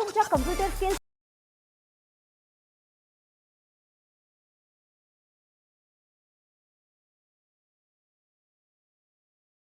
तुमच्या computer skills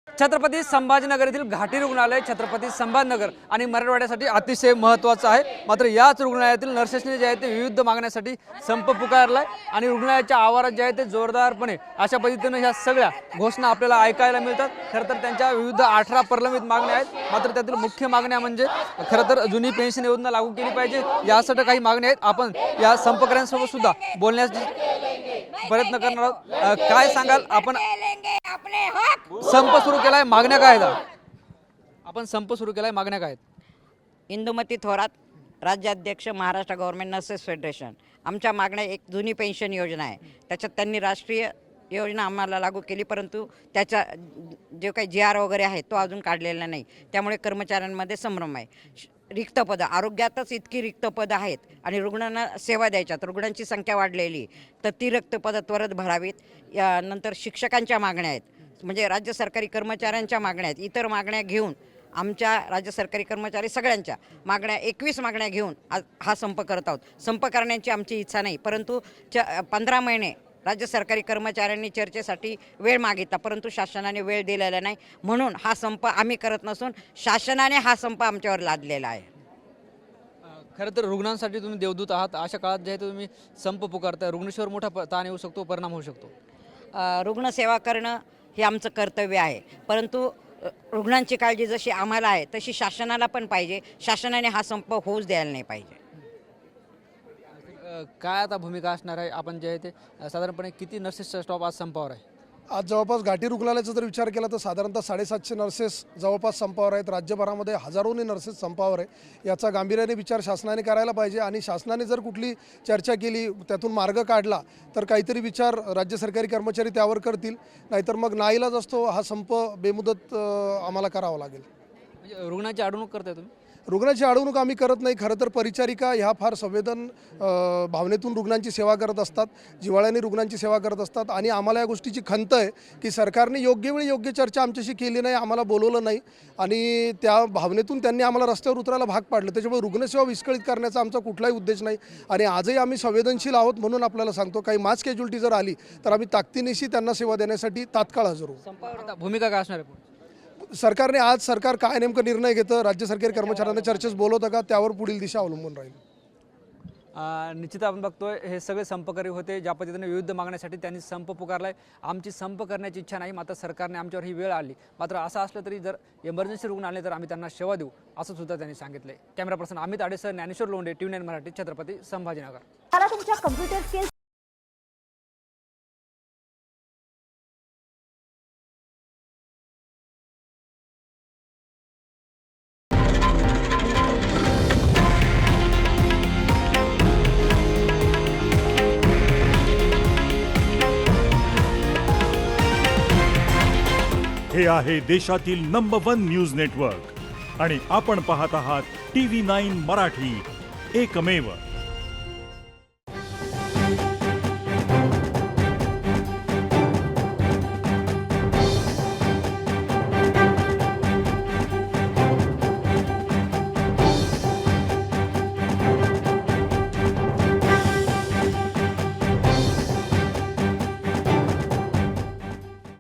Chhatrapati Sambhajinagar येथील घाटी रुग्णालय छत्रपती संभाजीनगर आणि मराठवाड्यासाठी अतिशय महत्त्वाचं आहे। मात्र याच रुग्णालयातील नर्सेसने जे आहे ते विविध मागण्यासाठी संप पुकारलाय आणि रुग्णालयाच्या आवारात जे आहे ते जोरदारपणे अशा पद्धतीने ह्या सगळ्या घोषणा आपल्याला ऐकायला मिळतात। खरं तर त्यांच्या विविध 18 प्रलंबित मागण्या आहेत। मात्र त्यातील मुख्य मागण्या म्हणजे खरं तर जुनी पेन्शन योजना लागू केली पाहिजे, यासाठी काही मागण्या आहेत। आपण या संपकर्त्यांसोबत सुद्धा बोलण्याचा प्रयत्न करणार आहोत। काय सांगाल आपण? संप सुरू केलाय, मागण्या काय आहेत? आपण संप सुरू केलाय, मागण्या काय आहेत? इंदुमती थोरात, राज्याध्यक्ष, महाराष्ट्र गव्हर्नमेंट नर्सेस फेडरेशन। आमच्या मागण्या एक जुनी पेन्शन योजना आहे, त्याच्यात त्यांनी राष्ट्रीय योजना आम्हाला लागू केली, परंतु त्याचा जे काही GR वगैरे आहे तो अजून काढलेला नाही। त्यामुळे कर्मचाऱ्यांमध्ये संभ्रम आहे। रिक्त पदं, आरोग्यातच इतकी रिक्त पदं आहेत आणि रुग्णांना सेवा द्यायच्यात, रुग्णांची संख्या वाढलेली, तर ती रिक्त पदं त्वरित भरावीत। नंतर शिक्षकांच्या मागण्या आहेत, म्हणजे राज्य सरकारी कर्मचाऱ्यांच्या मागण्या आहेत। इतर मागण्या घेऊन आमच्या राज्य सरकारी कर्मचारी सगळ्यांच्या मागण्या 21 मागण्या घेऊन आज हा संप करत आहोत। संप करण्याची आमची इच्छा नाही, परंतु 15 महिने राज्य सरकारी कर्मचाऱ्यांनी चर्चेसाठी वेळ मागितला, परंतु शासनाने वेळ दिलेला नाही। म्हणून हा संप आम्ही करत नसून शासनाने हा संप आमच्यावर लादलेला आहे। खरं तर रुग्णांसाठी तुम्ही देवदूत आहात। अशा काळात जे आहे ते तुम्ही संप पुकारताय, रुग्णसेवेवर मोठा ताण येऊ शकतो, परिणाम होऊ शकतो। रुग्णसेवा करणं हे आमचं कर्तव्य आहे, परंतु रुग्णांची काळजी जशी आम्हाला आहे तशी शासनाला पण पाहिजे। शासनाने हा संप होऊच द्यायला नाही पाहिजे। काय आता भूमिका असणार आहे? आपण जे आहे ते साधारणपणे किती नर्सेसचा स्टॉप आज संपावर आहे? आज जवळपास घाटी रुग्णालयाचा जर विचार केला तर साधारणतः 750 नर्सेस जवळपास संपावर आहेत। राज्यभरामध्ये हजारोनी नर्सेस संपावर आहे। याचा गांभीर्याने विचार शासनाने करायला पाहिजे आणि शासनाने जर कुठली चर्चा केली, त्यातून मार्ग काढला तर काहीतरी विचार राज्य सरकारी कर्मचारी त्यावर करतील, नाहीतर मग नाईलाज असतो हा संप बेमुदत आम्हाला करावा लागेल। म्हणजे रुग्णाची अडवणूक करताय तुम्ही? रुग्णाची अडवणूक आम्ही करत नाही। खरं तर परिचारिका ह्या फार संवेदन भावनेतून रुग्णांची सेवा करत असतात, जिव्हाळ्याने रुग्णांची सेवा करत असतात आणि आम्हाला या गोष्टीची खंत आहे की सरकारने योग्य वेळी योग्य चर्चा आमच्याशी केली नाही, आम्हाला बोलवलं नाही आणि त्या भावनेतून त्यांनी आम्हाला रस्त्यावर उतरायला भाग पाडलं। त्याच्यामुळे रुग्णसेवा विस्कळीत करण्याचा आमचा कुठलाही उद्देश नाही आणि आजही आम्ही संवेदनशील आहोत, म्हणून आपल्याला सांगतो काही मास कॅज्युअल्टी जर आली तर आम्ही ताकदीनिशी त्यांना सेवा देण्यासाठी तात्काळ हजर होऊ। आता भूमिका काय असणार आहे? सरकारने आज सरकार काय नेमकं निर्णय घेतं, राज्य सरकारी कर्मचाऱ्यांना चर्चेस बोलवतं का, त्यावर पुढील दिशा अवलंबून राहील। निश्चित आपण बघतोय हे सगळे संपकरी होते, ज्या पद्धतीने विविध मागण्यासाठी त्यांनी संप पुकारलाय। आमची संप करण्याची इच्छा नाही, मात्र सरकारने आमच्यावर ही वेळ आली। मात्र असं असलं तरी जर इमर्जन्सी रुग्ण आले तर आम्ही त्यांना सेवा देऊ, असं सुद्धा त्यांनी सांगितलंय। Camera person Amit Adesar, Dnyaneshwar Londhe, TV9 Marathi, Chhatrapati Sambhajinagar. मला तुमच्या कम्प्युटर स्किल्स हे आहे देशातील नंबर 1 न्यूज नेटवर्क आणि आपण पाहत आहात TV9 मराठी, एकमेव।